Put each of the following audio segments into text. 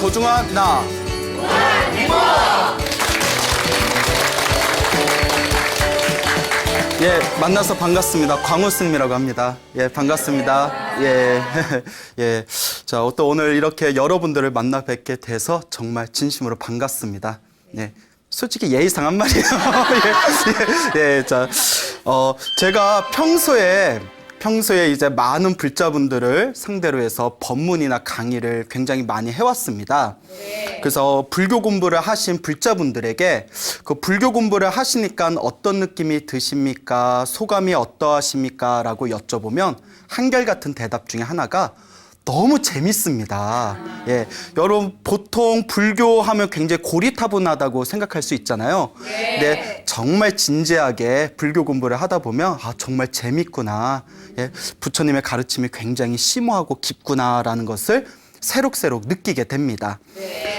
소중한 나. 예, 만나서 반갑습니다. 광호 스님이라고 합니다. 예, 반갑습니다. 예, 예. 자, 또 오늘 이렇게 여러분들을 만나 뵙게 돼서 정말 진심으로 반갑습니다. 예. 솔직히 예의상한 말이에요. 예, 예, 예. 자, 제가 평소에 이제 많은 불자분들을 상대로 해서 법문이나 강의를 굉장히 많이 해왔습니다. 그래서 불교 공부를 하신 불자분들에게 그 불교 공부를 하시니까 어떤 느낌이 드십니까? 소감이 어떠하십니까? 라고 여쭤보면 한결같은 대답 중에 하나가 너무 재밌습니다. 예, 여러분 보통 불교하면 굉장히 고리타분하다고 생각할 수 있잖아요. 근데 정말 진지하게 불교 공부를 하다 보면 정말 재밌구나. 예, 부처님의 가르침이 굉장히 심오하고 깊구나라는 것을 새록새록 느끼게 됩니다.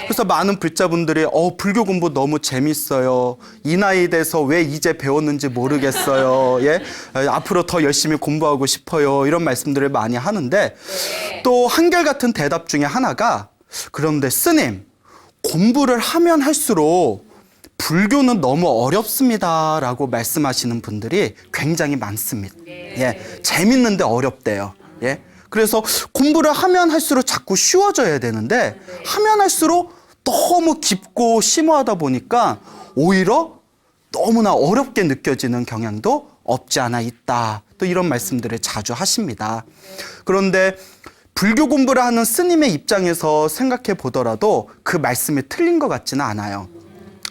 그래서 많은 불자분들이 불교 공부 너무 재밌어요. 이 나이 돼서 왜 이제 배웠는지 모르겠어요. 예? 앞으로 더 열심히 공부하고 싶어요. 이런 말씀들을 많이 하는데 또 한결같은 대답 중에 하나가 그런데 스님, 공부를 하면 할수록 불교는 너무 어렵습니다 라고 말씀하시는 분들이 굉장히 많습니다. 예, 재밌는데 어렵대요. 예? 그래서 공부를 하면 할수록 자꾸 쉬워져야 되는데 하면 할수록 너무 깊고 심오하다 보니까 오히려 너무나 어렵게 느껴지는 경향도 없지 않아 있다. 또 이런 말씀들을 자주 하십니다. 그런데 불교 공부를 하는 스님의 입장에서 생각해 보더라도 그 말씀이 틀린 것 같지는 않아요.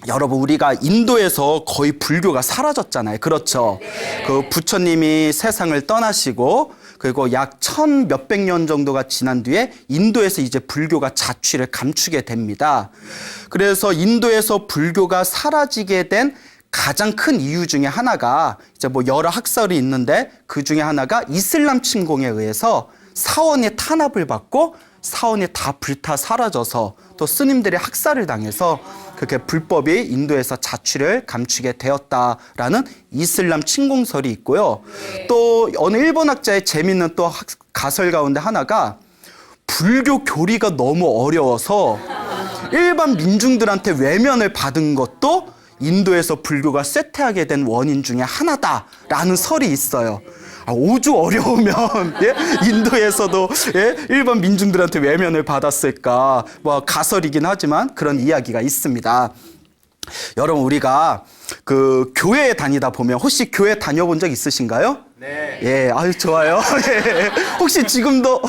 여러분, 우리가 인도에서 거의 불교가 사라졌잖아요. 그렇죠? 그 부처님이 세상을 떠나시고 그리고 약 1000몇백 년 정도가 지난 뒤에 인도에서 이제 불교가 자취를 감추게 됩니다. 그래서 인도에서 불교가 사라지게 된 가장 큰 이유 중에 하나가 이제 뭐 여러 학설이 있는데 그 중에 하나가 이슬람 침공에 의해서 사원이 탄압을 받고 사원이 다 불타 사라져서 또 스님들이 학살을 당해서 그렇게 불법이 인도에서 자취를 감추게 되었다라는 이슬람 침공설이 있고요. 또 어느 일본 학자의 재밌는 또 가설 가운데 하나가 불교 교리가 너무 어려워서 일반 민중들한테 외면을 받은 것도 인도에서 불교가 쇠퇴하게 된 원인 중에 하나다라는 설이 있어요. 오죽 어려우면 예? 인도에서도 예? 일반 민중들한테 외면을 받았을까? 뭐 가설이긴 하지만 그런 이야기가 있습니다. 여러분, 우리가 그 교회에 다니다 보면 혹시 교회 다녀본 적 있으신가요? 네. 예, 아유 좋아요. 예. 혹시 지금도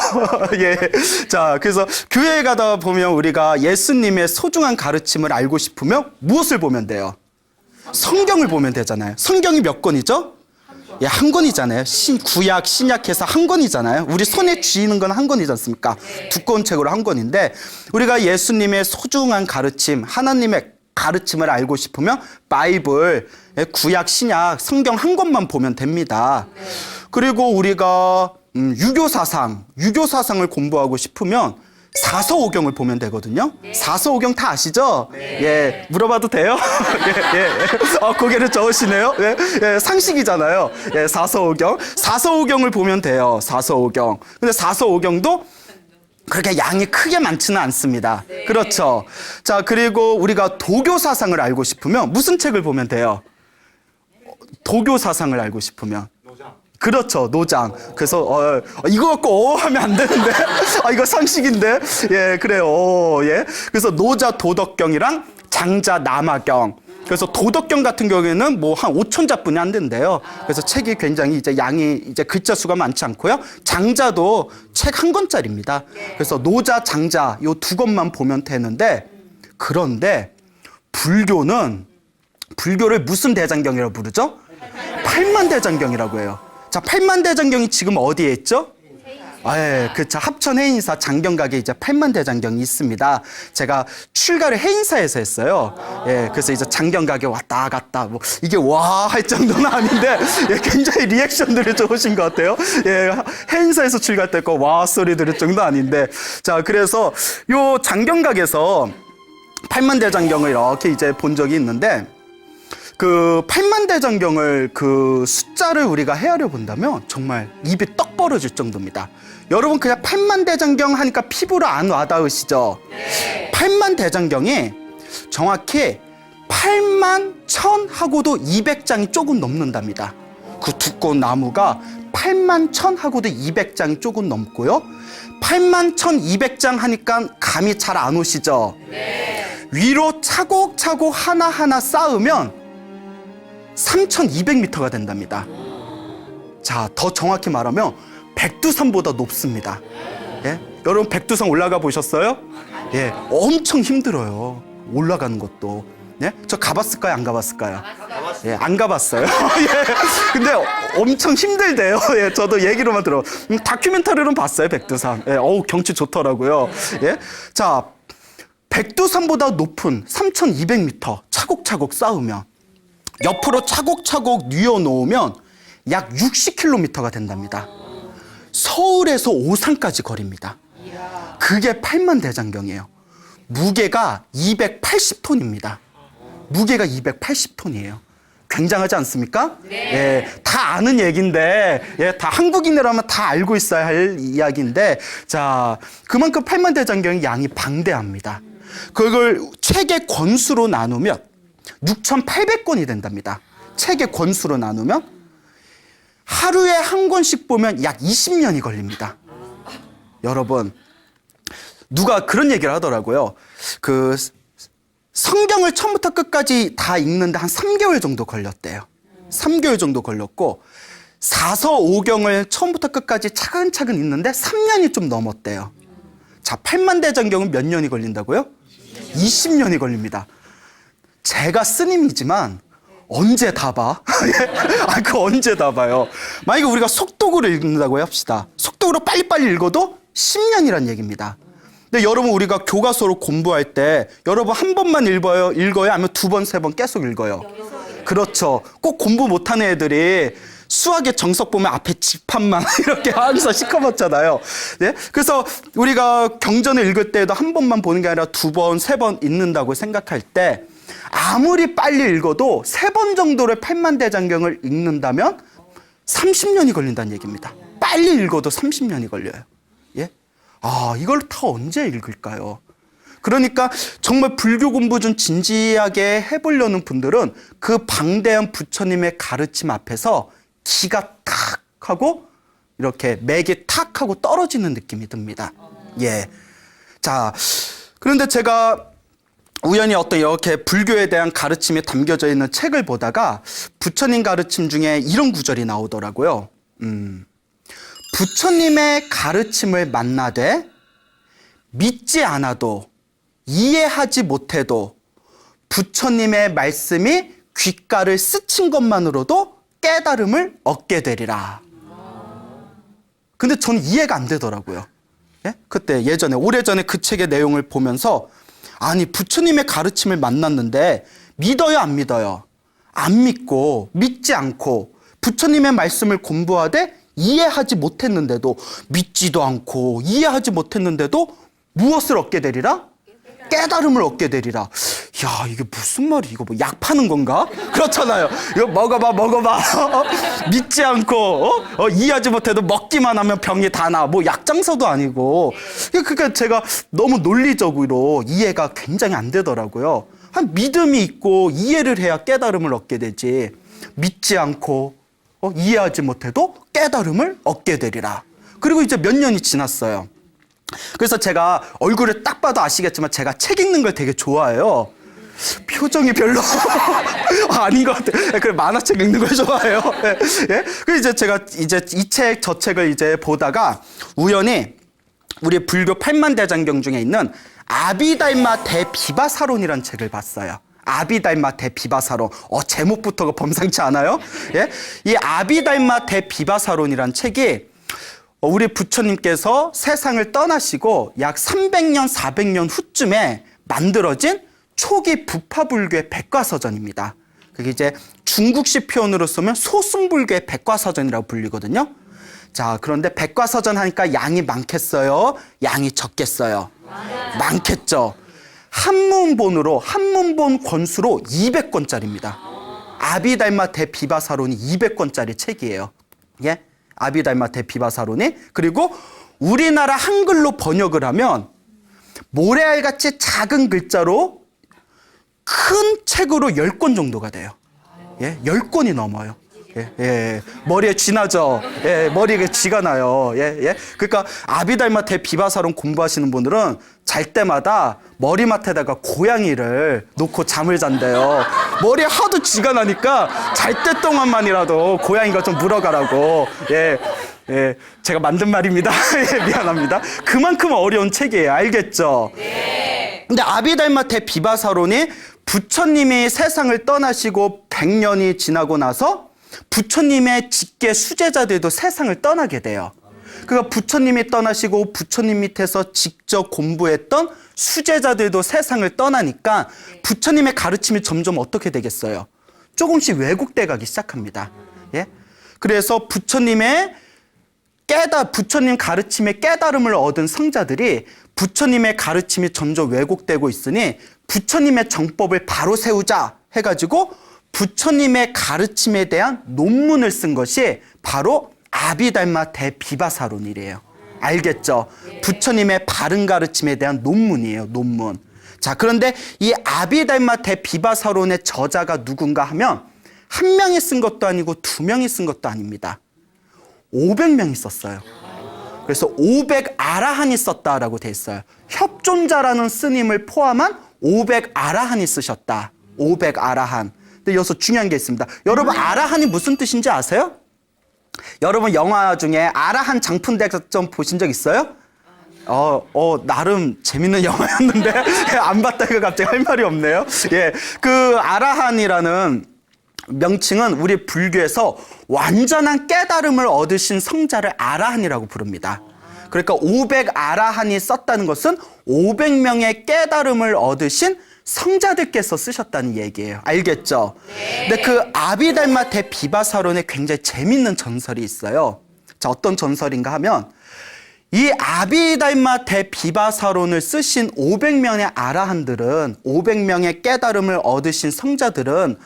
예. 자, 그래서 교회에 가다 보면 우리가 예수님의 소중한 가르침을 알고 싶으면 무엇을 보면 돼요? 성경을 보면 되잖아요. 성경이 몇 권이죠? 예, 한 권이잖아요. 구약, 신약해서 한 권이잖아요. 우리 손에 쥐는 건 한 권이지 않습니까? 두꺼운 책으로 한 권인데 우리가 예수님의 소중한 가르침, 하나님의 가르침을 알고 싶으면 바이블, 구약, 신약, 성경 한 권만 보면 됩니다. 그리고 우리가 유교사상을 공부하고 싶으면 사서오경을 보면 되거든요. 사서오경 다 아시죠? 예, 물어봐도 돼요? 예, 예. 고개를 저으시네요. 예, 예, 상식이잖아요. 예, 사서오경을 보면 돼요. 사서오경. 근데 사서오경도 그렇게 양이 크게 많지는 않습니다. 그렇죠. 자, 그리고 우리가 도교 사상을 알고 싶으면 무슨 책을 보면 돼요? 도교 사상을 알고 싶으면. 그렇죠, 노장. 그래서 이거 갖고 하면 안 되는데 이거 상식인데. 예, 그래요. 예. 그래서 노자 도덕경이랑 장자 남아경. 그래서 도덕경 같은 경우에는 뭐 한 5,000자뿐이 안 된대요. 그래서 책이 굉장히 이제 양이 이제 글자 수가 많지 않고요. 장자도 책 한 권짜리입니다. 그래서 노자, 장자 요 두 권만 보면 되는데 그런데 불교를 무슨 대장경이라고 부르죠? 팔만대장경이라고 해요. 자, 팔만대장경이 지금 어디에 있죠? 예, 그쵸. 합천 해인사 장경각에 이제 팔만대장경이 있습니다. 제가 출가를 해인사에서 했어요. 예, 그래서 이제 장경각에 왔다 갔다 뭐 이게 와 할 정도는 아닌데 예, 굉장히 리액션들이 좋으신 것 같아요. 예, 해인사에서 출가할 때 거 와 소리 들을 정도 아닌데 자, 그래서 요 장경각에서 팔만대장경을 이렇게 이제 본 적이 있는데 그 팔만대장경을 그 숫자를 우리가 헤아려 본다면 정말 입이 떡 벌어질 정도입니다. 여러분 그냥 팔만대장경 하니까 피부로 안 와닿으시죠? 네. 팔만 대장경이 정확히 8만 1000하고도 200장이 조금 넘는답니다. 그 두꺼운 나무가 8만 1000하고도 200장이 조금 넘고요. 8만 1200장 하니까 감이 잘 안 오시죠? 네. 위로 차곡차곡 하나하나 쌓으면 3200m가 된답니다. 자, 더 정확히 말하면 백두산보다 높습니다. 예? 여러분 백두산 올라가 보셨어요? 예, 엄청 힘들어요. 올라가는 것도. 예? 저 가봤을까요? 안 가봤을까요? 예, 안 가봤어요. 예, 근데 엄청 힘들대요. 예, 저도 얘기로만 들어. 다큐멘터리로는 봤어요, 백두산. 예, 어우, 경치 좋더라고요. 예? 자, 백두산보다 높은 3200m 차곡차곡 쌓으면 옆으로 차곡차곡 뉘어놓으면 약 60km가 된답니다. 서울에서 오산까지 거리입니다. 그게 팔만대장경이에요. 무게가 280톤입니다. 무게가 280톤이에요. 굉장하지 않습니까? 네. 예, 다 아는 얘기인데, 예, 다 한국인이라면 다 알고 있어야 할 이야기인데, 자, 그만큼 팔만대장경의 양이 방대합니다. 그걸 책의 권수로 나누면 6,800권이 된답니다. 책의 권수로 나누면 하루에 한 권씩 보면 약 20년이 걸립니다. 여러분, 누가 그런 얘기를 하더라고요. 그 성경을 처음부터 끝까지 다 읽는데 한 3개월 정도 걸렸대요. 3개월 정도 걸렸고 사서 5경을 처음부터 끝까지 차근차근 읽는데 3년이 좀 넘었대요. 자, 팔만대장경은 몇 년이 걸린다고요? 20년이 걸립니다. 제가 스님이지만 언제 다 봐? 아, 그 언제 다 봐요? 만약에 우리가 속독으로 읽는다고 합시다. 속독으로 빨리빨리 읽어도 10년이란 얘기입니다. 근데 여러분, 우리가 교과서로 공부할 때 여러분 한 번만 읽어요? 아니면 두 번, 세 번 계속 읽어요? 그렇죠. 꼭 공부 못하는 애들이 수학의 정석 보면 앞에 집합만 이렇게 항상 시커멓잖아요. 네? 그래서 우리가 경전을 읽을 때에도 한 번만 보는 게 아니라 두 번, 세 번 읽는다고 생각할 때 아무리 빨리 읽어도 3번 정도를 팔만대장경을 읽는다면 30년이 걸린다는 얘기입니다. 빨리 읽어도 30년이 걸려요. 예? 아, 이걸 다 언제 읽을까요? 그러니까 정말 불교 공부 좀 진지하게 해보려는 분들은 그 방대한 부처님의 가르침 앞에서 기가 탁 하고 이렇게 맥이 탁 하고 떨어지는 느낌이 듭니다. 예. 자, 그런데 제가 우연히 어떤 이렇게 불교에 대한 가르침이 담겨져 있는 책을 보다가 부처님 가르침 중에 이런 구절이 나오더라고요. 부처님의 가르침을 만나되 믿지 않아도 이해하지 못해도 부처님의 말씀이 귓가를 스친 것만으로도 깨달음을 얻게 되리라. 근데 저는 이해가 안 되더라고요. 예? 그때 오래전에 그 책의 내용을 보면서 아니, 부처님의 가르침을 만났는데 믿어요, 안 믿어요? 안 믿고 믿지 않고 부처님의 말씀을 공부하되 이해하지 못했는데도 믿지도 않고 이해하지 못했는데도 무엇을 얻게 되리라? 깨달음을 얻게 되리라. 야, 이게 무슨 말이, 이거 뭐 약 파는 건가? 그렇잖아요. 이거 먹어봐. 믿지 않고 이해하지 못해도 먹기만 하면 병이 다 나. 뭐 약장사도 아니고. 그러니까 제가 너무 논리적으로 이해가 굉장히 안 되더라고요. 한 믿음이 있고 이해를 해야 깨달음을 얻게 되지. 믿지 않고 이해하지 못해도 깨달음을 얻게 되리라. 그리고 이제 몇 년이 지났어요. 그래서 제가 얼굴을 딱 봐도 아시겠지만 제가 책 읽는 걸 되게 좋아해요. 표정이 별로 아닌 것 같아요. 그래, 만화책 읽는 걸 좋아해요. 예? 그래서 이제 제가 이 책, 저 책을 이제 보다가 우연히 우리 불교 팔만대장경 중에 있는 아비달마 대비바사론이라는 책을 봤어요. 아비달마 대비바사론. 제목부터가 범상치 않아요? 예? 이 아비달마 대비바사론이라는 책이 우리 부처님께서 세상을 떠나시고 약 300년, 400년 후쯤에 만들어진 초기 부파불교의 백과사전입니다. 그게 이제 중국식 표현으로 쓰면 소승불교의 백과사전이라고 불리거든요. 자, 그런데 백과사전 하니까 양이 많겠어요? 양이 적겠어요? 많겠죠. 한문본 권수로 200권짜리입니다. 아비달마 대비바사론이 200권짜리 책이에요. 예? 아비달마 대비바사론이. 그리고 우리나라 한글로 번역을 하면 모래알같이 작은 글자로 큰 책으로 10권 정도가 돼요. 예, 10권이 넘어요. 예, 예, 머리에 쥐나죠? 예, 머리에 쥐가 나요. 예, 예. 그러니까 아비달마 대비바사론 공부하시는 분들은 잘 때마다 머리맡에다가 고양이를 놓고 잠을 잔대요. 머리에 하도 쥐가 나니까 잘 때 동안만이라도 고양이가 좀 물어가라고. 예, 예, 제가 만든 말입니다. 예, 미안합니다. 그만큼 어려운 책이에요. 알겠죠? 네. 근데 아비달마 대비바사론이 부처님이 세상을 떠나시고 100년이 지나고 나서 부처님의 직계 수제자들도 세상을 떠나게 돼요. 그러니까 부처님이 떠나시고 부처님 밑에서 직접 공부했던 수제자들도 세상을 떠나니까 부처님의 가르침이 점점 어떻게 되겠어요? 조금씩 왜곡돼 가기 시작합니다. 예? 그래서 부처님 가르침의 깨달음을 얻은 성자들이 부처님의 가르침이 점점 왜곡되고 있으니 부처님의 정법을 바로 세우자 해가지고 부처님의 가르침에 대한 논문을 쓴 것이 바로 아비달마 대비바사론이래요. 알겠죠? 부처님의 바른 가르침에 대한 논문이에요. 논문. 자, 그런데 이 아비달마 대비바사론의 저자가 누군가 하면 한 명이 쓴 것도 아니고 2명이 쓴 것도 아닙니다. 500명이 썼어요. 그래서 500아라한이 썼다라고 돼 있어요. 협존자라는 스님을 포함한 500아라한이 쓰셨다. 500아라한. 근데 여기서 중요한 게 있습니다. 여러분, 아라한이 무슨 뜻인지 아세요? 여러분, 영화 중에 아라한 장풍대작전 보신 적 있어요? 나름 재밌는 영화였는데 안 봤다니까 갑자기 할 말이 없네요. 예, 그 아라한이라는 명칭은 우리 불교에서 완전한 깨달음을 얻으신 성자를 아라한이라고 부릅니다. 그러니까 500아라한이 썼다는 것은 500명의 깨달음을 얻으신 성자들께서 쓰셨다는 얘기예요. 알겠죠? 네. 근데 그 아비달마 대비바사론에 굉장히 재밌는 전설이 있어요. 자, 어떤 전설인가 하면 이 아비달마 대비바사론을 쓰신 500명의 아라한들은 500명의 깨달음을 얻으신 성자들은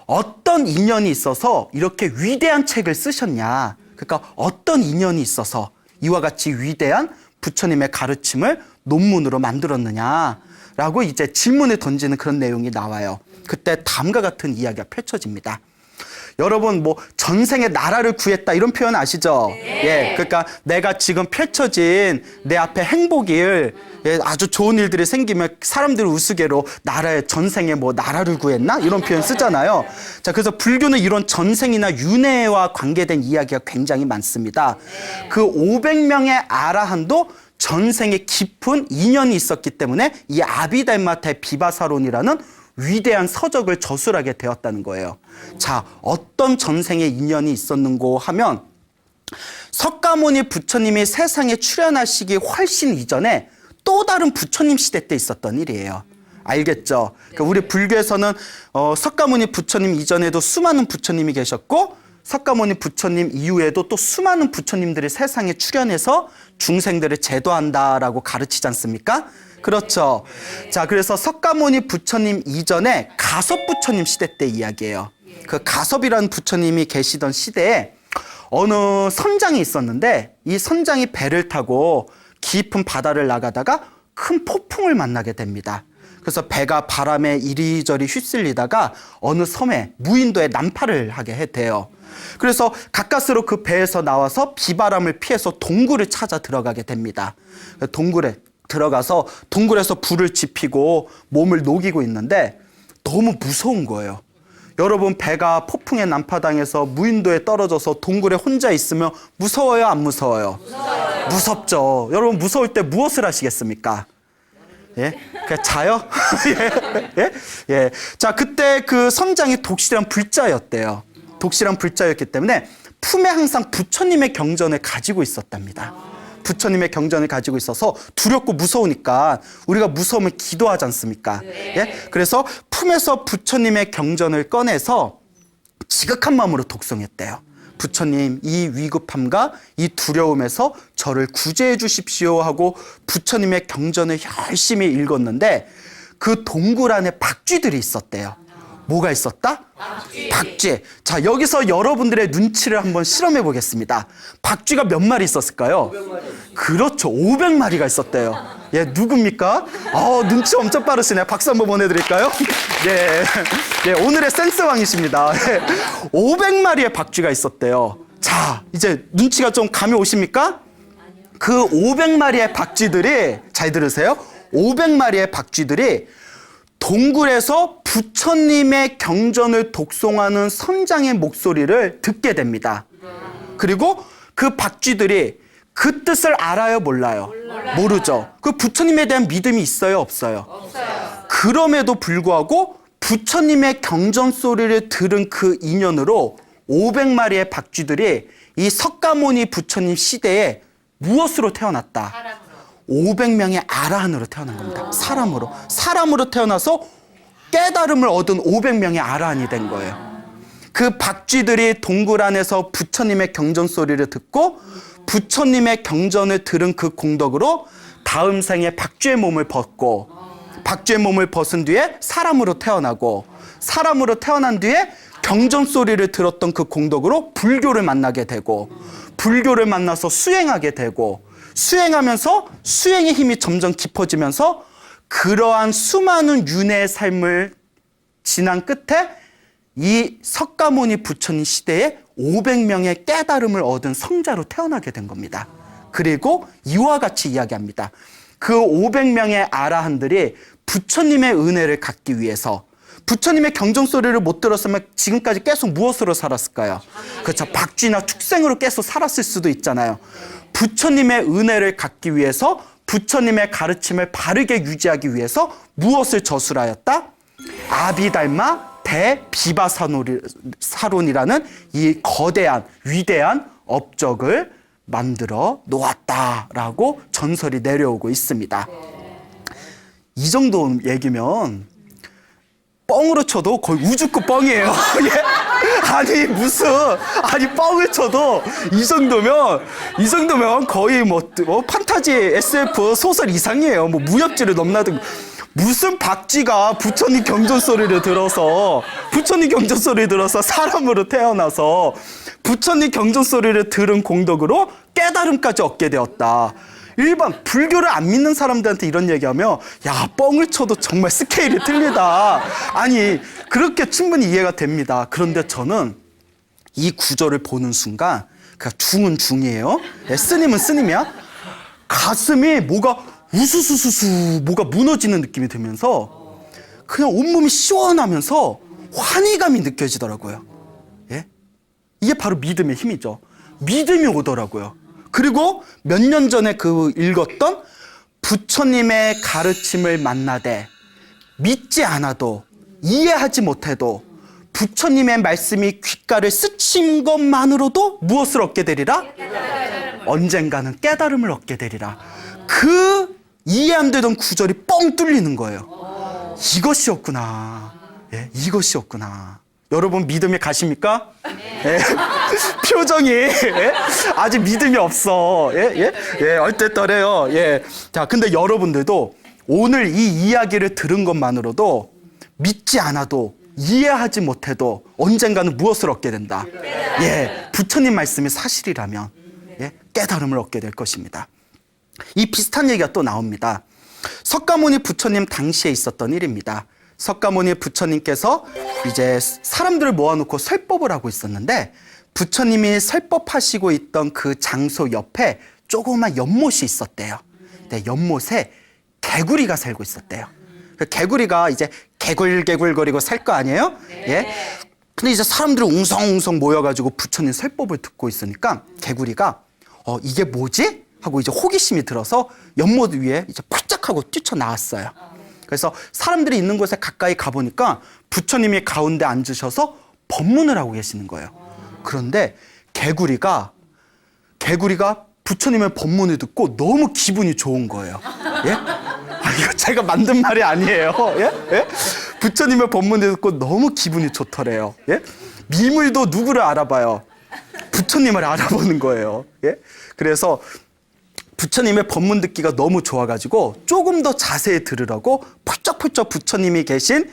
어떤 인연이 있어서 이렇게 위대한 책을 쓰셨냐. 그러니까 어떤 인연이 있어서 이와 같이 위대한 부처님의 가르침을 논문으로 만들었느냐라고 이제 질문을 던지는 그런 내용이 나와요. 그때 다음과 같은 이야기가 펼쳐집니다. 여러분, 뭐 전생에 나라를 구했다 이런 표현 아시죠? 네. 예, 그러니까 내가 지금 펼쳐진 내 앞에 행복일, 예, 아주 좋은 일들이 생기면 사람들 우스개로 전생에 뭐 나라를 구했나 이런 표현 쓰잖아요. 자, 그래서 불교는 이런 전생이나 윤회와 관계된 이야기가 굉장히 많습니다. 그 500명의 아라한도 전생에 깊은 인연이 있었기 때문에 이 아비달마 대비바사론이라는 위대한 서적을 저술하게 되었다는 거예요. 자, 어떤 전생에 인연이 있었는고 하면 석가모니 부처님이 세상에 출현하시기 훨씬 이전에 또 다른 부처님 시대 때 있었던 일이에요. 알겠죠? 그러니까 우리 불교에서는 석가모니 부처님 이전에도 수많은 부처님이 계셨고 석가모니 부처님 이후에도 또 수많은 부처님들이 세상에 출현해서 중생들을 제도한다라고 가르치지 않습니까? 그렇죠. 자, 그래서 석가모니 부처님 이전에 가섭 부처님 시대 때 이야기예요. 그 가섭이라는 부처님이 계시던 시대에 어느 선장이 있었는데 이 선장이 배를 타고 깊은 바다를 나가다가 큰 폭풍을 만나게 됩니다. 그래서 배가 바람에 이리저리 휩쓸리다가 어느 섬에 무인도에 난파를 하게 돼요. 그래서 가까스로 그 배에서 나와서 비바람을 피해서 동굴을 찾아 들어가게 됩니다. 동굴에 들어가서 동굴에서 불을 지피고 몸을 녹이고 있는데 너무 무서운 거예요. 여러분, 배가 폭풍에 난파당해서 무인도에 떨어져서 동굴에 혼자 있으면 무서워요, 안 무서워요? 무서워요. 무섭죠. 여러분, 무서울 때 무엇을 하시겠습니까? 예? 그냥 자요? 예? 예? 예. 자, 그때 그 선장이 독실한 불자였대요. 독실한 불자였기 때문에 품에 항상 부처님의 경전을 가지고 있었답니다. 부처님의 경전을 가지고 있어서 두렵고 무서우니까 우리가 무서우면 기도하지 않습니까? 네. 예? 그래서 품에서 부처님의 경전을 꺼내서 지극한 마음으로 독송했대요. 부처님, 이 위급함과 이 두려움에서 저를 구제해 주십시오 하고 부처님의 경전을 열심히 읽었는데 그 동굴 안에 박쥐들이 있었대요. 뭐가 있었다? 박쥐. 자, 여기서 여러분들의 눈치를 한번 실험해 보겠습니다. 박쥐가 몇 마리 있었을까요? 500마리. 그렇죠. 500마리가 있었대요. 예, 누굽니까? 눈치 엄청 빠르시네요. 박수 한번 보내드릴까요? 예, 예, 오늘의 센스왕이십니다. 예, 500마리의 박쥐가 있었대요. 자, 이제 눈치가 좀 감이 오십니까? 그 500마리의 박쥐들이, 잘 들으세요. 500마리의 박쥐들이 동굴에서 부처님의 경전을 독송하는 선장의 목소리를 듣게 됩니다. 그리고 그 박쥐들이 그 뜻을 알아요, 몰라요? 모르죠. 그 부처님에 대한 믿음이 있어요, 없어요? 그럼에도 불구하고 부처님의 경전 소리를 들은 그 인연으로 500마리의 박쥐들이 이 석가모니 부처님 시대에 무엇으로 태어났다? 500명의 아라한으로 태어난 겁니다. 사람으로 태어나서 깨달음을 얻은 500명의 아라한이 된 거예요. 그 박쥐들이 동굴 안에서 부처님의 경전 소리를 듣고 부처님의 경전을 들은 그 공덕으로 다음 생에 박쥐의 몸을 벗고, 박쥐의 몸을 벗은 뒤에 사람으로 태어나고, 사람으로 태어난 뒤에 경전 소리를 들었던 그 공덕으로 불교를 만나게 되고, 불교를 만나서 수행하게 되고, 수행하면서 수행의 힘이 점점 깊어지면서 그러한 수많은 윤회의 삶을 지난 끝에 이 석가모니 부처님 시대에 500명의 깨달음을 얻은 성자로 태어나게 된 겁니다. 그리고 이와 같이 이야기합니다. 그 500명의 아라한들이 부처님의 은혜를 갖기 위해서, 부처님의 경전 소리를 못 들었으면 지금까지 계속 무엇으로 살았을까요? 그렇죠. 박쥐나 축생으로 계속 살았을 수도 있잖아요. 부처님의 은혜를 갖기 위해서, 부처님의 가르침을 바르게 유지하기 위해서 무엇을 저술하였다? 아비달마 대비바사론이라는 이 거대한 위대한 업적을 만들어 놓았다라고 전설이 내려오고 있습니다. 이 정도 얘기면 뻥으로 쳐도 거의 우주급 뻥이에요. 아니 뻥을 쳐도 이 정도면 거의 뭐 판타지 SF 소설 이상이에요. 뭐 무협지를 넘나든. 무슨 박쥐가 부처님 경전 소리를 들어서 사람으로 태어나서 부처님 경전 소리를 들은 공덕으로 깨달음까지 얻게 되었다. 일반 불교를 안 믿는 사람들한테 이런 얘기하면 야, 뻥을 쳐도 정말 스케일이 틀리다. 아니, 그렇게 충분히 이해가 됩니다. 그런데 저는 이 구절을 보는 순간, 그러니까 중은 중이에요. 스님은 스님이야. 가슴이 뭐가 우수수수수 뭐가 무너지는 느낌이 들면서 그냥 온몸이 시원하면서 환희감이 느껴지더라고요. 예? 이게 바로 믿음의 힘이죠. 믿음이 오더라고요. 그리고 몇 년 전에 그 읽었던 부처님의 가르침을 만나되 믿지 않아도, 이해하지 못해도 부처님의 말씀이 귓가를 스친 것만으로도 무엇을 얻게 되리라? 언젠가는 깨달음을 얻게 되리라. 그 이해 안 되던 구절이 뻥 뚫리는 거예요. 이것이었구나. 예, 이것이었구나. 여러분 믿음이 가십니까? 예. 표정이 아직 믿음이 없어. 얼떨떨해요. 자, 근데 여러분들도 오늘 이 이야기를 들은 것만으로도 믿지 않아도, 이해하지 못해도 언젠가는 무엇을 얻게 된다? 부처님 말씀이 사실이라면 깨달음을 얻게 될 것입니다. 이 비슷한 얘기가 또 나옵니다. 석가모니 부처님 당시에 있었던 일입니다. 석가모니 부처님께서 이제 사람들을 모아놓고 설법을 하고 있었는데, 부처님이 설법하시고 있던 그 장소 옆에 조그만 연못이 있었대요. 연못에 개구리가 살고 있었대요. 그 개구리가 이제 개굴개굴거리고 살 거 아니에요? 근데 이제 사람들이 웅성웅성 모여가지고 부처님 설법을 듣고 있으니까 개구리가 이게 뭐지? 하고 이제 호기심이 들어서 연못 위에 이제 펄쩍하고 뛰쳐나왔어요. 그래서 사람들이 있는 곳에 가까이 가보니까 부처님이 가운데 앉으셔서 법문을 하고 계시는 거예요. 그런데 개구리가 부처님의 법문을 듣고 너무 기분이 좋은 거예요. 이거 제가 만든 말이 아니에요. 부처님의 법문을 듣고 너무 기분이 좋더래요. 미물도 누구를 알아봐요? 부처님을 알아보는 거예요. 그래서 부처님의 법문 듣기가 너무 좋아가지고 조금 더 자세히 들으라고 펄쩍펄쩍 부처님이 계신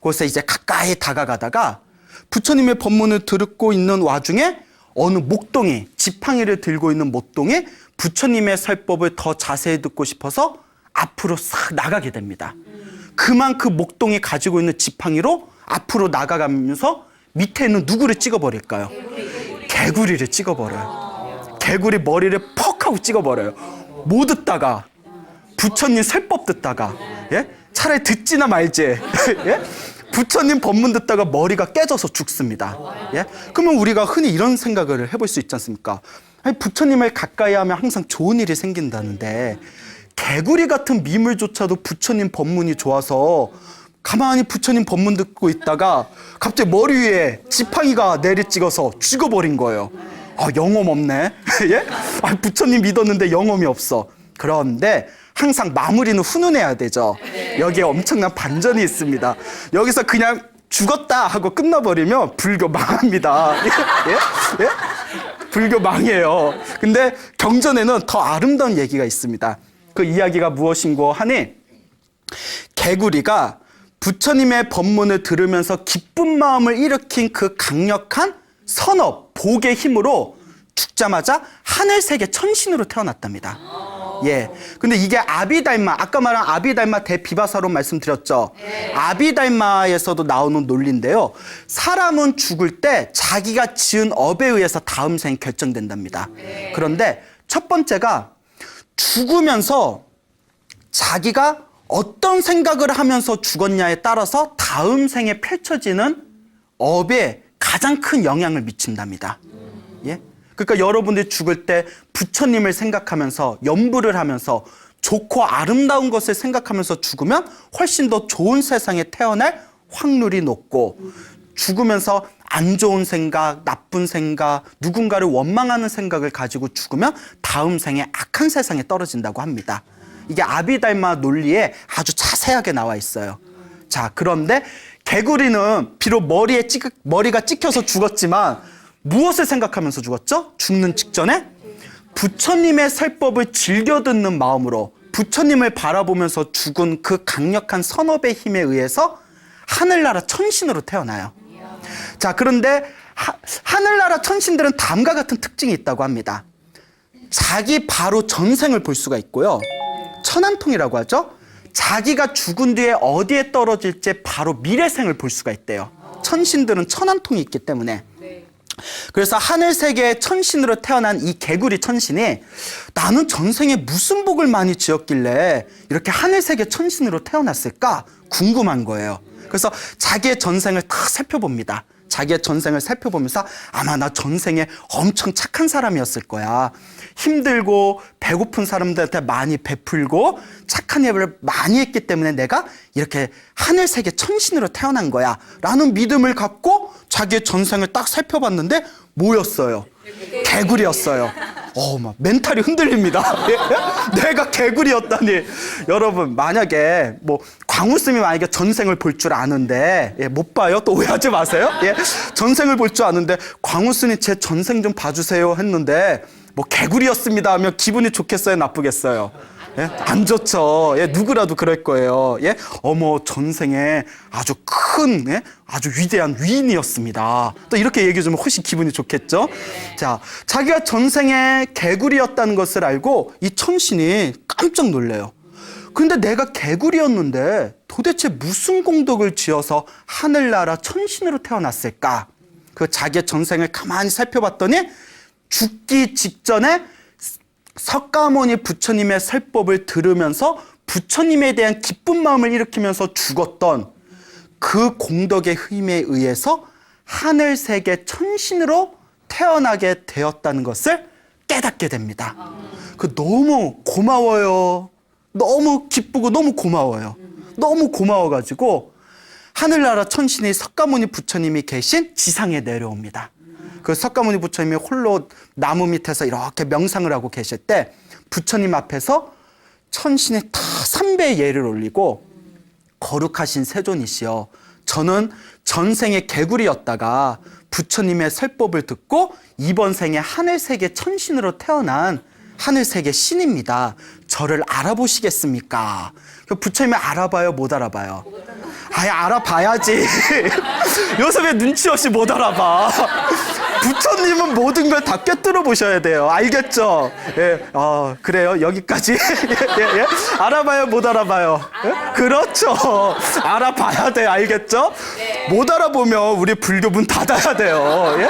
곳에 이제 가까이 다가가다가 부처님의 법문을 듣고 있는 와중에 어느 목동이, 지팡이를 들고 있는 목동이 부처님의 설법을 더 자세히 듣고 싶어서 앞으로 싹 나가게 됩니다. 그만 그 목동이 가지고 있는 지팡이로 앞으로 나가가면서 밑에 있는 누구를 찍어버릴까요? 개구리를 찍어버려요. 개구리 머리를 퍽 하고 찍어버려요. 못 듣다가 부처님 설법 듣다가 예? 차라리 듣지나 말지 예? 부처님 법문 듣다가 머리가 깨져서 죽습니다. 예? 그러면 우리가 흔히 이런 생각을 해볼 수 있지 않습니까? 아니, 부처님을 가까이 하면 항상 좋은 일이 생긴다는데 개구리 같은 미물조차도 부처님 법문이 좋아서 가만히 부처님 법문 듣고 있다가 갑자기 머리 위에 지팡이가 내리찍어서 죽어버린 거예요. 아, 영험 없네. 예? 아, 부처님 믿었는데 영험이 없어. 그런데 항상 마무리는 훈훈해야 되죠. 여기에 엄청난 반전이 있습니다. 여기서 그냥 죽었다 하고 끝나버리면 불교 망합니다. 예? 예? 불교 망해요. 근데 경전에는 더 아름다운 얘기가 있습니다. 그 이야기가 무엇인고 하니 개구리가 부처님의 법문을 들으면서 기쁜 마음을 일으킨 그 강력한 선업, 복의 힘으로 죽자마자 하늘세계 천신으로 태어났답니다. 예. 근데 이게 아비달마, 아까 말한 아비달마 대비바사로 말씀드렸죠. 아비달마에서도 나오는 논리인데요. 사람은 죽을 때 자기가 지은 업에 의해서 다음 생이 결정된답니다. 그런데 첫 번째가 죽으면서 자기가 어떤 생각을 하면서 죽었냐에 따라서 다음 생에 펼쳐지는 업에 가장 큰 영향을 미친답니다. 예? 그러니까 여러분들이 죽을 때 부처님을 생각하면서 염불을 하면서 좋고 아름다운 것을 생각하면서 죽으면 훨씬 더 좋은 세상에 태어날 확률이 높고 죽으면서 안 좋은 생각, 나쁜 생각, 누군가를 원망하는 생각을 가지고 죽으면 다음 생에 악한 세상에 떨어진다고 합니다. 이게 아비달마 논리에 아주 자세하게 나와 있어요. 자, 그런데 개구리는 비록 머리가 찍혀서 죽었지만 무엇을 생각하면서 죽었죠? 죽는 직전에 부처님의 설법을 즐겨 듣는 마음으로 부처님을 바라보면서 죽은 그 강력한 선업의 힘에 의해서 하늘나라 천신으로 태어나요. 자, 그런데 하늘나라 천신들은 다음과 같은 특징이 있다고 합니다. 자기 바로 전생을 볼 수가 있고요. 천안통이라고 하죠. 자기가 죽은 뒤에 어디에 떨어질지 바로 미래생을 볼 수가 있대요. 천신들은 천안통이 있기 때문에. 그래서 하늘세계의 천신으로 태어난 이 개구리 천신이 나는 전생에 무슨 복을 많이 지었길래 이렇게 하늘세계 천신으로 태어났을까 궁금한 거예요. 그래서 자기의 전생을 다 살펴봅니다. 자기의 전생을 살펴보면서 아마 나 전생에 엄청 착한 사람이었을 거야. 힘들고 배고픈 사람들한테 많이 베풀고 착한 일을 많이 했기 때문에 내가 이렇게 하늘세계 천신으로 태어난 거야 라는 믿음을 갖고 자기의 전생을 딱 살펴봤는데 뭐였어요? 개구리였어요. 막 멘탈이 흔들립니다. 내가 개구리였다니. 여러분, 만약에 뭐 광우스님이 만약에 전생을 볼 줄 아는데 못 봐요? 또 오해하지 마세요. 전생을 볼 줄 아는데 광우스님 제 전생 좀 봐주세요 했는데 뭐 개구리였습니다 하면 기분이 좋겠어요? 나쁘겠어요? 안 좋죠. 누구라도 그럴 거예요. 어머, 전생에 아주 큰, 아주 위대한 위인이었습니다. 또 이렇게 얘기해주면 훨씬 기분이 좋겠죠. 자, 자기가 전생에 개구리였다는 것을 알고 이 천신이 깜짝 놀래요. 근데 내가 개구리였는데 도대체 무슨 공덕을 지어서 하늘나라 천신으로 태어났을까? 그 자기의 전생을 가만히 살펴봤더니 죽기 직전에 석가모니 부처님의 설법을 들으면서 부처님에 대한 기쁜 마음을 일으키면서 죽었던 그 공덕의 힘에 의해서 하늘세계 천신으로 태어나게 되었다는 것을 깨닫게 됩니다. 그 너무 고마워요. 너무 기쁘고 너무 고마워요. 너무 고마워가지고 하늘나라 천신이 석가모니 부처님이 계신 지상에 내려옵니다. 그 석가모니 부처님이 홀로 나무 밑에서 이렇게 명상을 하고 계실 때 부처님 앞에서 천신이 다 삼배의 예를 올리고 거룩하신 세존이시여, 저는 전생에 개구리였다가 부처님의 설법을 듣고 이번 생에 하늘세계 천신으로 태어난 하늘세계 신입니다. 저를 알아보시겠습니까? 부처님이 알아봐요? 못 알아봐요? 아예 알아봐야지. 요새 왜 눈치 없이 못 알아봐? 부처님은 모든 걸 다 꿰뚫어 보셔야 돼요. 알겠죠? 예, 그래요. 여기까지. 예, 예. 알아봐요, 못 알아봐요? 예? 그렇죠. 알아봐야 돼. 알겠죠? 못 알아보면 우리 불교 문 닫아야 돼요. 예?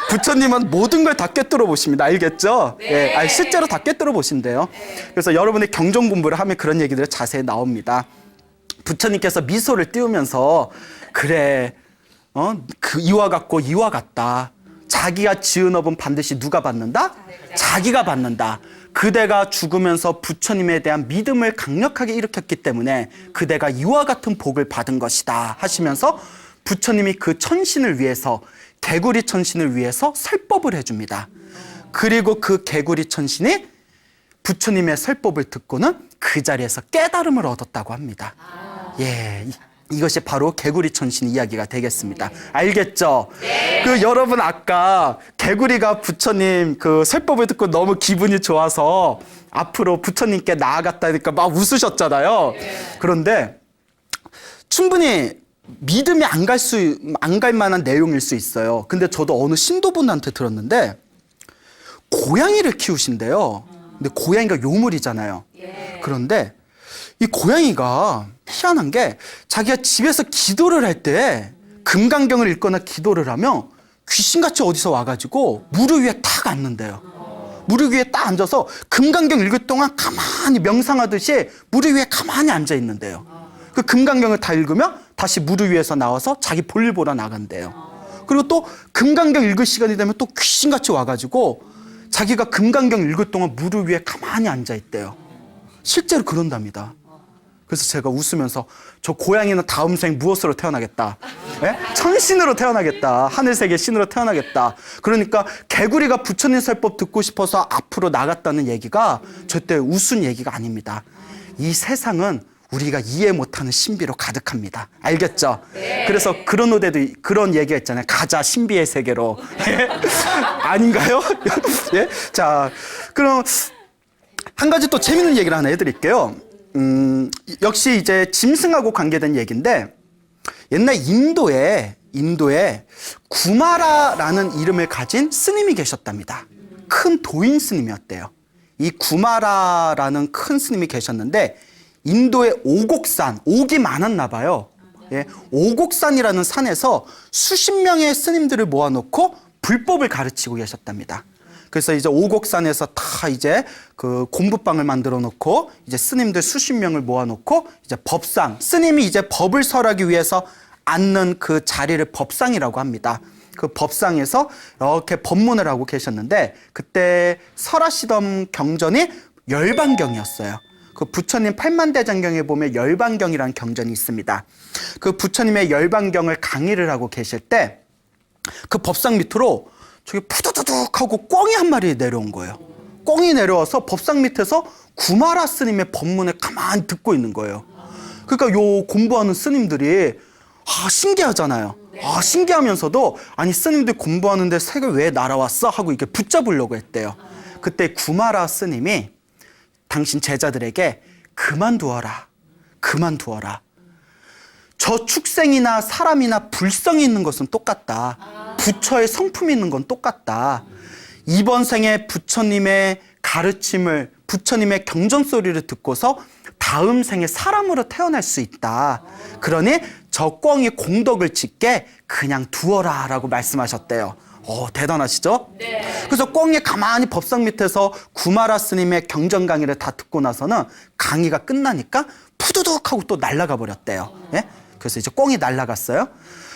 부처님은 모든 걸 다 꿰뚫어 보십니다. 알겠죠? 예, 실제로 다 꿰뚫어 보신대요. 그래서 여러분의 경전 공부를 하면 그런 얘기들이 자세히 나옵니다. 부처님께서 미소를 띄우면서 그래, 그 이와 같고 이와 같다. 자기가 지은 업은 반드시 누가 받는다? 자기가 받는다. 그대가 죽으면서 부처님에 대한 믿음을 강력하게 일으켰기 때문에 그대가 이와 같은 복을 받은 것이다 하시면서 부처님이 그 천신을 위해서, 개구리 천신을 위해서 설법을 해줍니다. 그리고 그 개구리 천신이 부처님의 설법을 듣고는 그 자리에서 깨달음을 얻었다고 합니다. 예, 이것이 바로 개구리 천신 이야기가 되겠습니다. 알겠죠? 그 여러분 아까 개구리가 부처님 그 설법을 듣고 너무 기분이 좋아서 앞으로 부처님께 나아갔다니까 막 웃으셨잖아요. 그런데 충분히 믿음이 안 갈 만한 내용일 수 있어요. 근데 저도 어느 신도분한테 들었는데 고양이를 키우신대요. 근데 고양이가 요물이잖아요. 그런데 이 고양이가 희한한 게 자기가 집에서 기도를 할 때 금강경을 읽거나 기도를 하면 귀신같이 어디서 와가지고 무릎 위에 탁 앉는데요. 무릎 위에 딱 앉아서 금강경 읽을 동안 가만히 명상하듯이 무릎 위에 가만히 앉아 있는데요. 그 금강경을 다 읽으면 다시 무릎 위에서 나와서 자기 볼일 보러 나간대요. 그리고 또 금강경 읽을 시간이 되면 또 귀신같이 와가지고 자기가 금강경 읽을 동안 무릎 위에 가만히 앉아 있대요. 실제로 그런답니다. 그래서 제가 웃으면서 저 고양이는 다음 생 무엇으로 태어나겠다? 예? 천신으로 태어나겠다. 하늘세계 신으로 태어나겠다. 그러니까 개구리가 부처님 설법 듣고 싶어서 앞으로 나갔다는 얘기가 절대 웃은 얘기가 아닙니다. 이 세상은 우리가 이해 못하는 신비로 가득합니다. 알겠죠? 그래서 그런 노래도 그런 얘기가 있잖아요. 가자 신비의 세계로. 예? 아닌가요? 예? 자, 그럼 한 가지 또 재밌는 얘기를 하나 해드릴게요. 역시 이제 짐승하고 관계된 얘기인데 옛날 인도에 구마라라는 이름을 가진 스님이 계셨답니다. 큰 도인 스님이었대요. 이 구마라라는 큰 스님이 계셨는데 인도의 오곡산, 옥이 많았나 봐요. 예, 오곡산이라는 산에서 수십 명의 스님들을 모아놓고 불법을 가르치고 계셨답니다. 그래서 이제 오곡산에서 다 이제 그 공부방을 만들어 놓고 이제 스님들 수십 명을 모아놓고 이제 법상, 스님이 이제 법을 설하기 위해서 앉는 그 자리를 법상이라고 합니다. 그 법상에서 이렇게 법문을 하고 계셨는데 그때 설하시던 경전이 열반경이었어요. 그 부처님 팔만대장경에 보면 열반경이라는 경전이 있습니다. 그 부처님의 열반경을 강의를 하고 계실 때 그 법상 밑으로 저기 푸두두둑 하고 꿩이 한 마리 내려온 거예요. 꿩이 내려와서 법상 밑에서 구마라 스님의 법문을 가만히 듣고 있는 거예요. 그러니까 요 공부하는 스님들이 신기하잖아요. 신기하면서도 아니 스님들 공부하는데 새가 왜 날아왔어? 하고 이렇게 붙잡으려고 했대요. 그때 구마라 스님이 당신 제자들에게 그만두어라. 저 축생이나 사람이나 불성이 있는 것은 똑같다. 부처의 성품이 있는 건 똑같다. 이번 생에 부처님의 가르침을, 부처님의 경전 소리를 듣고서 다음 생에 사람으로 태어날 수 있다. 그러니 저 꿩이 공덕을 짓게 그냥 두어라 라고 말씀하셨대요. 대단하시죠? 네. 그래서 꿩이 가만히 법상 밑에서 구마라 스님의 경전 강의를 다 듣고 나서는 강의가 끝나니까 푸두둑 하고 또 날아가 버렸대요. 예? 그래서 이제 꿩이 날아갔어요.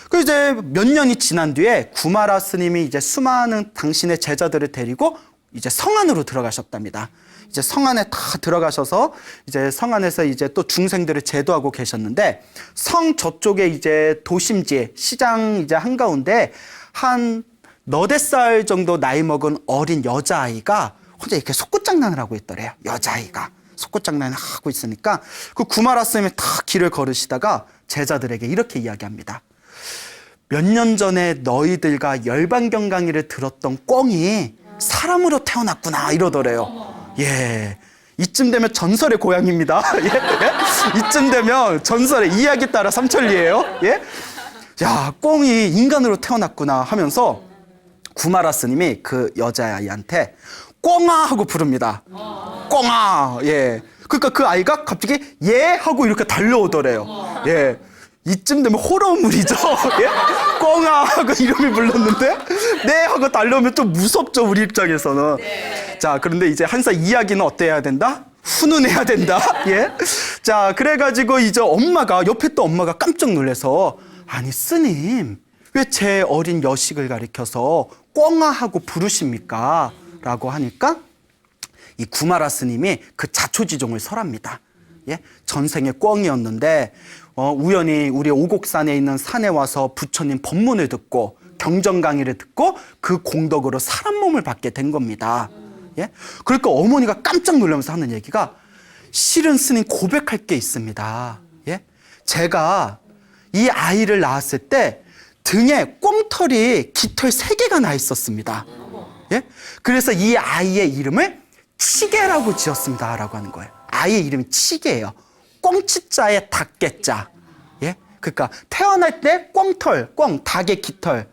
그 이제 몇 년이 지난 뒤에 구마라 스님이 이제 수많은 당신의 제자들을 데리고 이제 성 안으로 들어가셨답니다. 이제 성 안에 다 들어가셔서 이제 성 안에서 이제 또 중생들을 제도하고 계셨는데 성 저쪽에 이제 도심지 시장 이제 한가운데 한 너댓 살 정도 나이 먹은 어린 여자아이가 혼자 이렇게 속꿉장난을 하고 있더래요. 여자아이가 속꿉장난을 하고 있으니까 그 구마라 스님이 다 길을 걸으시다가 제자들에게 이렇게 이야기합니다. 몇 년 전에 너희들과 열반경 강의를 들었던 꿩이 사람으로 태어났구나 이러더래요. 예, 이쯤 되면 전설의 고향입니다. 예? 예? 이쯤 되면 전설의 이야기 따라 삼천리예요. 예? 야, 꽁이 인간으로 태어났구나 하면서 구마라 스님이 그 여자아이한테 꽁아 하고 부릅니다. 꽁아. 예. 그러니까 그 아이가 갑자기 예 하고 이렇게 달려오더래요. 예. 이쯤 되면 호러물이죠. 예? 꽁아 하고 이름을 불렀는데 네 하고 달려오면 좀 무섭죠, 우리 입장에서는. 네. 자, 그런데 이제 한사 이야기는 어때야 된다? 훈훈해야 된다. 예? 자, 그래가지고 이제 옆에 또 엄마가 깜짝 놀라서 아니 스님 왜 제 어린 여식을 가리켜서 꽁아 하고 부르십니까? 라고 하니까 이 구마라 스님이 그 자초지종을 설합니다. 예? 전생에 꽁이었는데 우연히 우리 오곡산에 있는 산에 와서 부처님 법문을 듣고 경전 강의를 듣고 그 공덕으로 사람 몸을 받게 된 겁니다. 예? 그러니까 어머니가 깜짝 놀라면서 하는 얘기가 실은 스님 고백할 게 있습니다. 예? 제가 이 아이를 낳았을 때 등에 꽁털이 깃털 3개가 나 있었습니다. 예? 그래서 이 아이의 이름을 치개라고 지었습니다. 라고 하는 거예요. 아이의 이름이 치개예요. 꽁치자에 닭개자. 예? 그러니까 태어날 때 꽁털, 닭의 깃털,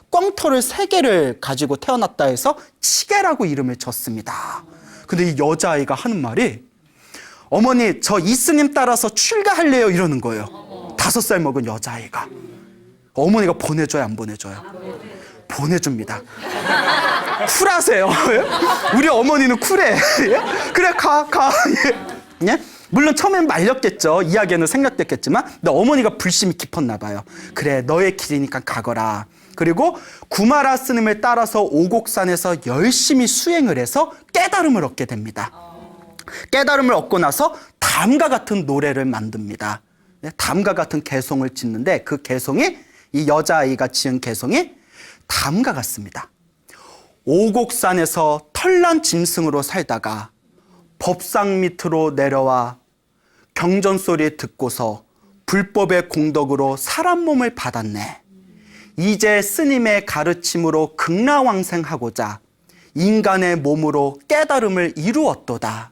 꽁털을 3개를 가지고 태어났다 해서 치개라고 이름을 졌습니다. 근데 이 여자아이가 하는 말이 어머니 저 이스님 따라서 출가할래요 이러는 거예요. 5살 먹은 여자아이가. 어머니가 보내줘요, 안 보내줘요? 보내줍니다. 쿨하세요. 우리 어머니는 쿨해. 그래 가. 예? 물론 처음엔 말렸겠죠. 이야기는 생략됐겠지만 근데 어머니가 불심이 깊었나 봐요. 그래 너의 길이니까 가거라. 그리고 구마라 스님을 따라서 오곡산에서 열심히 수행을 해서 깨달음을 얻게 됩니다. 깨달음을 얻고 나서 다음과 같은 노래를 만듭니다. 다음과 같은 개송을 짓는데 그 개송이 이 여자아이가 지은 개송이 다음과 같습니다. 오곡산에서 털난 짐승으로 살다가 법상 밑으로 내려와 경전 소리 듣고서 불법의 공덕으로 사람 몸을 받았네. 이제 스님의 가르침으로 극락왕생하고자 인간의 몸으로 깨달음을 이루었도다.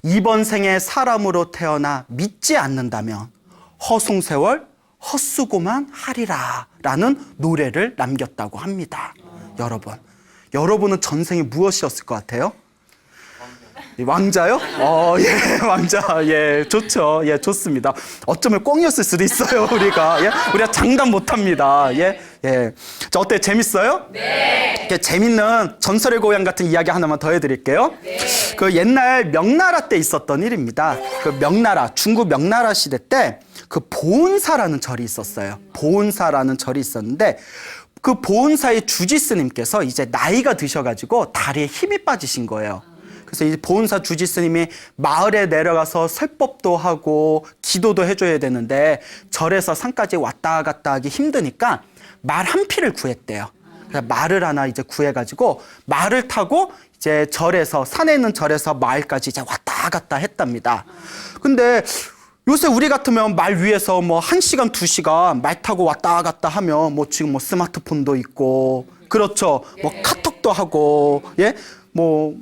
이번 생에 사람으로 태어나 믿지 않는다면 허송세월 헛수고만 하리라 라는 노래를 남겼다고 합니다. 여러분은 전생에 무엇이었을 것 같아요? 왕자요? 예, 왕자. 예, 좋죠. 예, 좋습니다. 어쩌면 꽁이었을 수도 있어요, 우리가. 예, 우리가 장담 못 합니다. 예, 예. 자, 어때? 재밌어요? 네. 재밌는 전설의 고향 같은 이야기 하나만 더 해드릴게요. 네. 그 옛날 명나라 때 있었던 일입니다. 그 명나라, 중국 명나라 시대 때 그 보은사라는 절이 있었어요. 보은사라는 절이 있었는데 그 보은사의 주지스님께서 이제 나이가 드셔가지고 다리에 힘이 빠지신 거예요. 그래서 이 보은사 주지스님이 마을에 내려가서 설법도 하고 기도도 해줘야 되는데 절에서 산까지 왔다 갔다 하기 힘드니까 말 한 피를 구했대요. 그래서 말을 하나 이제 구해가지고 말을 타고 이제 절에서 산에 있는 절에서 마을까지 이제 왔다 갔다 했답니다. 근데 요새 우리 같으면 말 위에서 뭐 1시간, 2시간 말 타고 왔다 갔다 하면 뭐 지금 뭐 스마트폰도 있고 그렇죠. 뭐 카톡도 하고 예? 뭐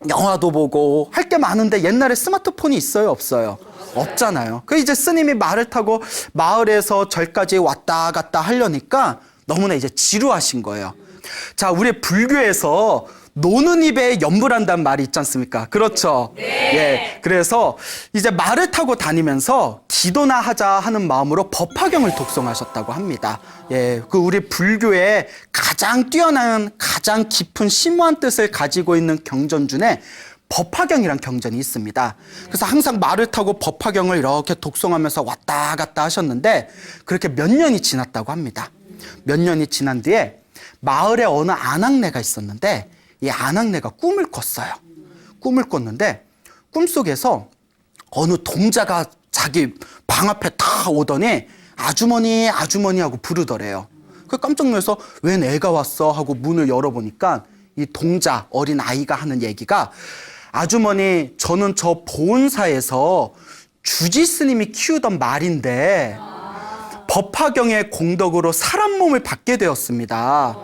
영화도 보고 할 게 많은데 옛날에 스마트폰이 있어요, 없어요? 없잖아요. 그 이제 스님이 말을 타고 마을에서 절까지 왔다 갔다 하려니까 너무나 이제 지루하신 거예요. 자, 우리 불교에서 노는 입에 연불한다는 말이 있지 않습니까? 그렇죠. 네. 예. 그래서 이제 말을 타고 다니면서 기도나 하자 하는 마음으로 법화경을 독송하셨다고 합니다. 예. 그 우리 불교의 가장 뛰어난, 가장 깊은 심오한 뜻을 가지고 있는 경전 중에 법화경이란 경전이 있습니다. 그래서 항상 말을 타고 법화경을 이렇게 독송하면서 왔다 갔다 하셨는데 그렇게 몇 년이 지났다고 합니다. 몇 년이 지난 뒤에 마을에 어느 아낙네가 있었는데 이 아낙네가 꿈을 꿨어요. 꿈을 꿨는데 꿈속에서 어느 동자가 자기 방 앞에 다 오더니 아주머니 아주머니 하고 부르더래요. 그 깜짝 놀라서 웬 애가 왔어 하고 문을 열어보니까 이 동자 어린 아이가 하는 얘기가 아주머니 저는 저 보은사에서 주지스님이 키우던 말인데 법화경의 공덕으로 사람 몸을 받게 되었습니다.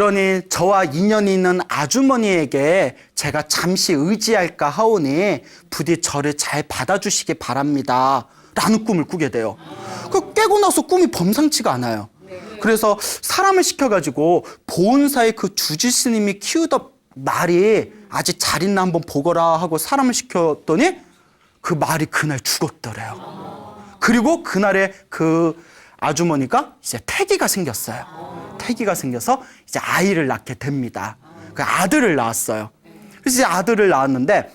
그러니 저와 인연이 있는 아주머니에게 제가 잠시 의지할까 하오니 부디 저를 잘 받아주시기 바랍니다. 라는 꿈을 꾸게 돼요. 그 깨고 나서 꿈이 범상치가 않아요. 그래서 사람을 시켜가지고 보은사의 그 주지스님이 키우던 말이 아직 잘 있나 한번 보거라 하고 사람을 시켰더니 그 말이 그날 죽었더래요. 그리고 그날에 그 아주머니가 이제 태기가 생겼어요. 태기가 생겨서 이제 아이를 낳게 됩니다. 그 아들을 낳았어요. 그래서 이제 아들을 낳았는데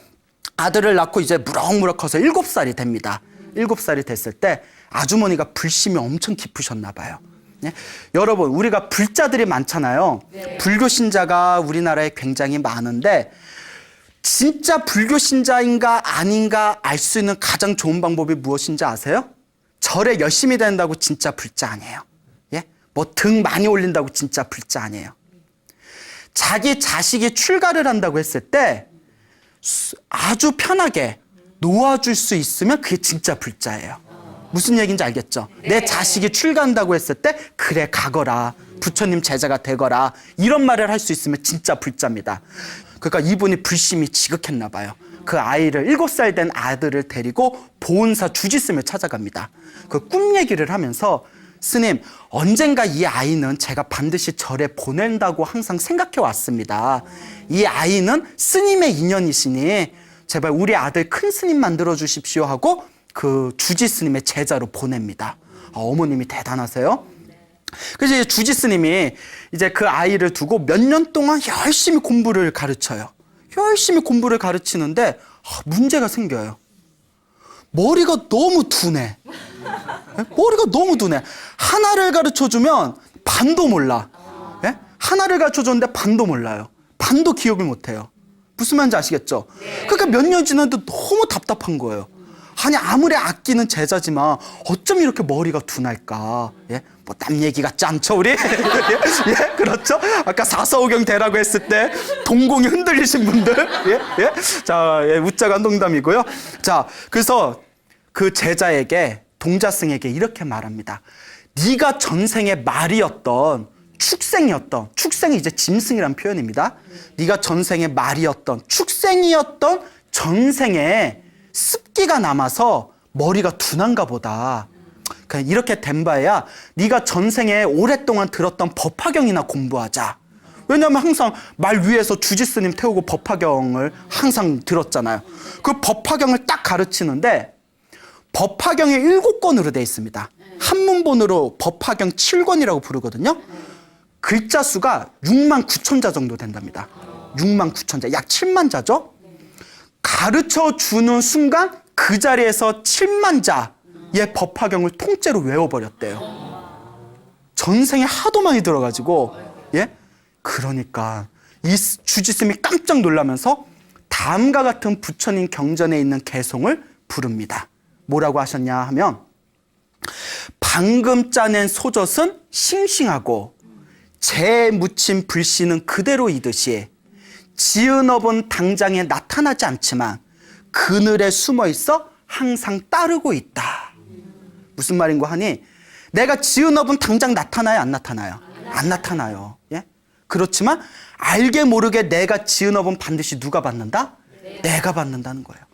아들을 낳고 이제 무럭무럭 커서 7살이 됩니다. 7살이 됐을 때 아주머니가 불심이 엄청 깊으셨나 봐요. 네? 여러분, 우리가 불자들이 많잖아요. 네. 불교 신자가 우리나라에 굉장히 많은데 진짜 불교 신자인가 아닌가 알 수 있는 가장 좋은 방법이 무엇인지 아세요? 절에 열심히 다닌다고 진짜 불자 아니에요. 예? 뭐 등 많이 올린다고 진짜 불자 아니에요. 자기 자식이 출가를 한다고 했을 때 아주 편하게 놓아줄 수 있으면 그게 진짜 불자예요. 무슨 얘기인지 알겠죠? 내 자식이 출가한다고 했을 때 그래 가거라, 부처님 제자가 되거라, 이런 말을 할 수 있으면 진짜 불자입니다. 그러니까 이분이 불심이 지극했나 봐요. 그 아이를 7살 된 아들을 데리고 보은사 주지스님을 찾아갑니다. 그 꿈 얘기를 하면서 스님, 언젠가 이 아이는 제가 반드시 절에 보낸다고 항상 생각해 왔습니다. 이 아이는 스님의 인연이시니 제발 우리 아들 큰 스님 만들어 주십시오 하고 그 주지 스님의 제자로 보냅니다. 어머님이 대단하세요. 그래서 이제 주지 스님이 이제 그 아이를 두고 몇 년 동안 열심히 공부를 가르쳐요. 열심히 공부를 가르치는데 문제가 생겨요. 머리가 너무 둔해. 머리가 너무 둔해. 하나를 가르쳐주면 반도 몰라. 예? 하나를 가르쳐줬는데 반도 몰라요. 반도 기억을 못해요. 무슨 말인지 아시겠죠? 그러니까 몇 년 지났는데 너무 답답한 거예요. 아니 아무리 아끼는 제자지만 어쩜 이렇게 머리가 둔할까? 예? 뭐 남 얘기 같지 않죠 우리? 예? 그렇죠? 아까 사서오경 대라고 했을 때 동공이 흔들리신 분들, 예? 자, 예, 웃자가 농담이고요. 자, 그래서 그 제자에게 동자승에게 이렇게 말합니다. 네가 전생에 말이었던 축생이 이제 짐승이란 표현입니다. 네가 전생에 말이었던 축생이었던 전생에 습기가 남아서 머리가 둔한가 보다. 그러니까 이렇게 된 바에야 네가 전생에 오랫동안 들었던 법화경이나 공부하자. 왜냐하면 항상 말 위에서 주지스님 태우고 법화경을 항상 들었잖아요. 그 법화경을 딱 가르치는데 법화경이 7권으로 되어 있습니다. 한문본으로 법화경 7권이라고 부르거든요. 글자 수가 6만 9천 자 정도 된답니다. 6만 9천 자, 약 7만 자죠. 가르쳐 주는 순간 그 자리에서 7만 자의 법화경을 통째로 외워버렸대요. 전생에 하도 많이 들어가지고, 예? 그러니까 이 주지스님이 깜짝 놀라면서 다음과 같은 부처님 경전에 있는 개송을 부릅니다. 뭐라고 하셨냐 하면 방금 짜낸 소젖은 싱싱하고 재에 묻힌 불씨는 그대로이듯이 지은 업은 당장에 나타나지 않지만 그늘에 숨어 있어 항상 따르고 있다. 무슨 말인고 하니 내가 지은 업은 당장 나타나요, 안 나타나요? 안 나타나요. 예? 그렇지만 알게 모르게 내가 지은 업은 반드시 누가 받는다? 내가 받는다는 거예요.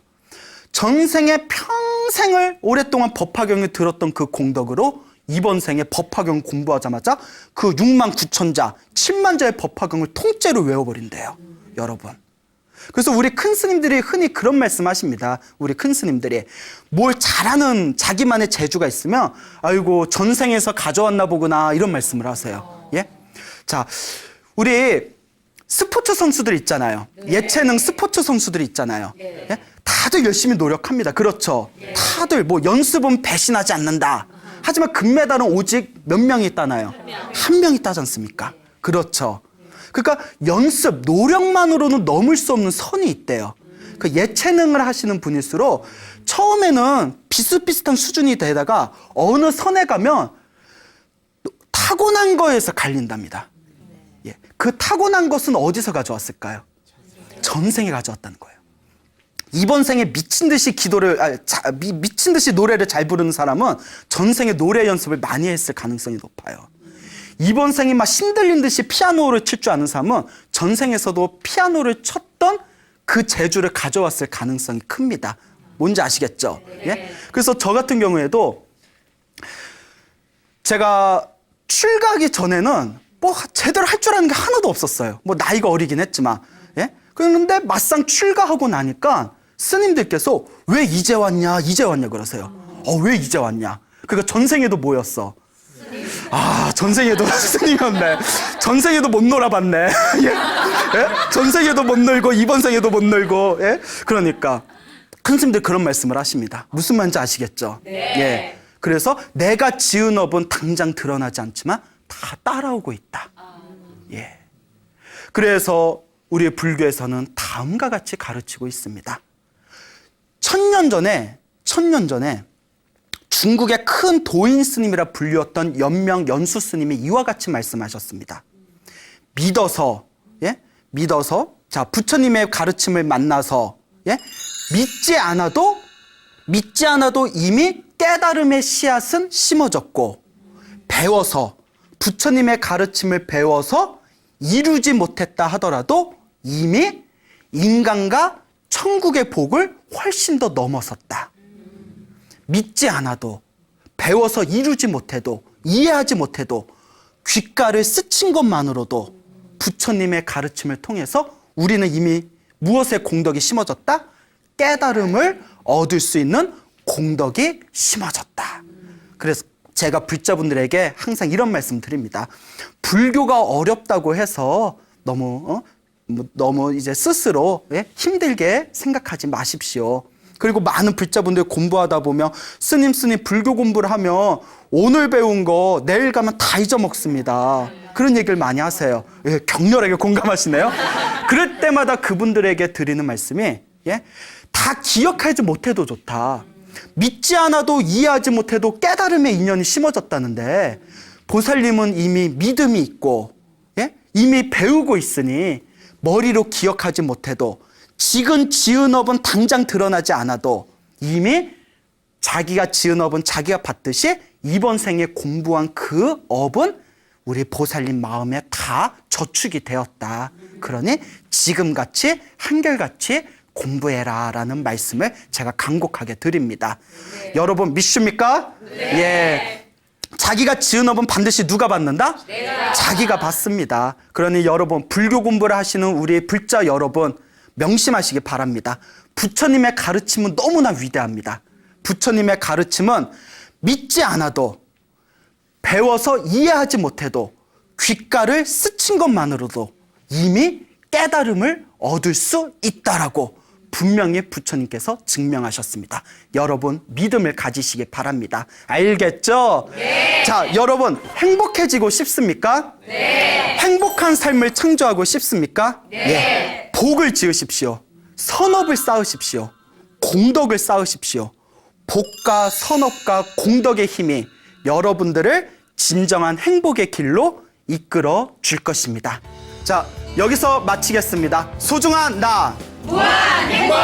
전생에 평생을 오랫동안 법화경을 들었던 그 공덕으로 이번 생에 법화경 공부하자마자 그 6만 9천 자, 7만 자의 법화경을 통째로 외워버린대요. 여러분. 그래서 우리 큰 스님들이 흔히 그런 말씀 하십니다. 우리 큰 스님들이 뭘 잘하는 자기만의 재주가 있으면 아이고 전생에서 가져왔나 보구나 이런 말씀을 하세요. 예? 자, 우리 스포츠 선수들 있잖아요. 예체능 스포츠 선수들 있잖아요. 예? 다들 열심히 노력합니다. 그렇죠. 다들 뭐 연습은 배신하지 않는다. 하지만 금메달은 오직 몇 명이 따나요? 한 명이 따지 않습니까? 그렇죠. 그러니까 연습, 노력만으로는 넘을 수 없는 선이 있대요. 그 예체능을 하시는 분일수록 처음에는 비슷비슷한 수준이 되다가 어느 선에 가면 타고난 거에서 갈린답니다. 예. 그 타고난 것은 어디서 가져왔을까요? 전생에 가져왔다는 거예요. 이번 생에 미친 듯이 미친 듯이 노래를 잘 부르는 사람은 전생에 노래 연습을 많이 했을 가능성이 높아요. 이번 생에 막 신들린 듯이 피아노를 칠 줄 아는 사람은 전생에서도 피아노를 쳤던 그 재주를 가져왔을 가능성이 큽니다. 뭔지 아시겠죠? 예? 그래서 저 같은 경우에도 제가 출가하기 전에는 뭐 제대로 할 줄 아는 게 하나도 없었어요. 뭐 나이가 어리긴 했지만. 예? 그런데 막상 출가하고 나니까 스님들께서 왜 이제 왔냐, 이제 왔냐 그러세요. 왜 이제 왔냐? 그러니까 전생에도 뭐였어? 전생에도 스님이었네. 전생에도 못 놀아봤네. 예? 예? 전생에도 못 놀고 이번 생에도 못 놀고. 예? 그러니까 큰 스님들 그런 말씀을 하십니다. 무슨 말인지 아시겠죠? 네. 예. 그래서 내가 지은 업은 당장 드러나지 않지만 다 따라오고 있다. 예. 그래서 우리 불교에서는 다음과 같이 가르치고 있습니다. 천년 전에 중국의 큰 도인 스님이라 불리웠던 연명 연수 스님이 이와 같이 말씀하셨습니다. 믿어서 자 부처님의 가르침을 만나서 믿지 않아도 이미 깨달음의 씨앗은 심어졌고, 배워서 부처님의 가르침을 배워서 이루지 못했다 하더라도 이미 인간과 천국의 복을 훨씬 더 넘어섰다. 믿지 않아도, 배워서 이루지 못해도, 이해하지 못해도 귓가를 스친 것만으로도 부처님의 가르침을 통해서 우리는 이미 무엇의 공덕이 심어졌다? 깨달음을 얻을 수 있는 공덕이 심어졌다. 그래서 제가 불자분들에게 항상 이런 말씀 드립니다. 불교가 어렵다고 해서 너무 이제 스스로 힘들게 생각하지 마십시오. 그리고 많은 불자분들 공부하다 보면 스님 불교 공부를 하면 오늘 배운 거 내일 가면 다 잊어먹습니다. 그런 얘기를 많이 하세요. 예, 격렬하게 공감하시네요. 그럴 때마다 그분들에게 드리는 말씀이 다 기억하지 못해도 좋다. 믿지 않아도 이해하지 못해도 깨달음의 인연이 심어졌다는데 보살님은 이미 믿음이 있고 이미 배우고 있으니 머리로 기억하지 못해도 지금 지은 업은 당장 드러나지 않아도 이미 자기가 지은 업은 자기가 받듯이 이번 생에 공부한 그 업은 우리 보살님 마음에 다 저축이 되었다. 그러니 지금같이 한결같이 공부해라 라는 말씀을 제가 간곡하게 드립니다. 네. 여러분 믿습니까? 네. 예. 자기가 지은 업은 반드시 누가 받는다? 네. 자기가 받습니다. 그러니 여러분 불교 공부를 하시는 우리 불자 여러분 명심하시기 바랍니다. 부처님의 가르침은 너무나 위대합니다. 부처님의 가르침은 믿지 않아도, 배워서 이해하지 못해도, 귓가를 스친 것만으로도 이미 깨달음을 얻을 수 있다라고 분명히 부처님께서 증명하셨습니다. 여러분 믿음을 가지시기 바랍니다. 알겠죠? 네. 자, 여러분 행복해지고 싶습니까? 네. 행복한 삶을 창조하고 싶습니까? 네. 예. 복을 지으십시오. 선업을 쌓으십시오. 공덕을 쌓으십시오. 복과 선업과 공덕의 힘이 여러분들을 진정한 행복의 길로 이끌어 줄 것입니다. 자, 여기서 마치겠습니다. 소중한 나 무한 행복!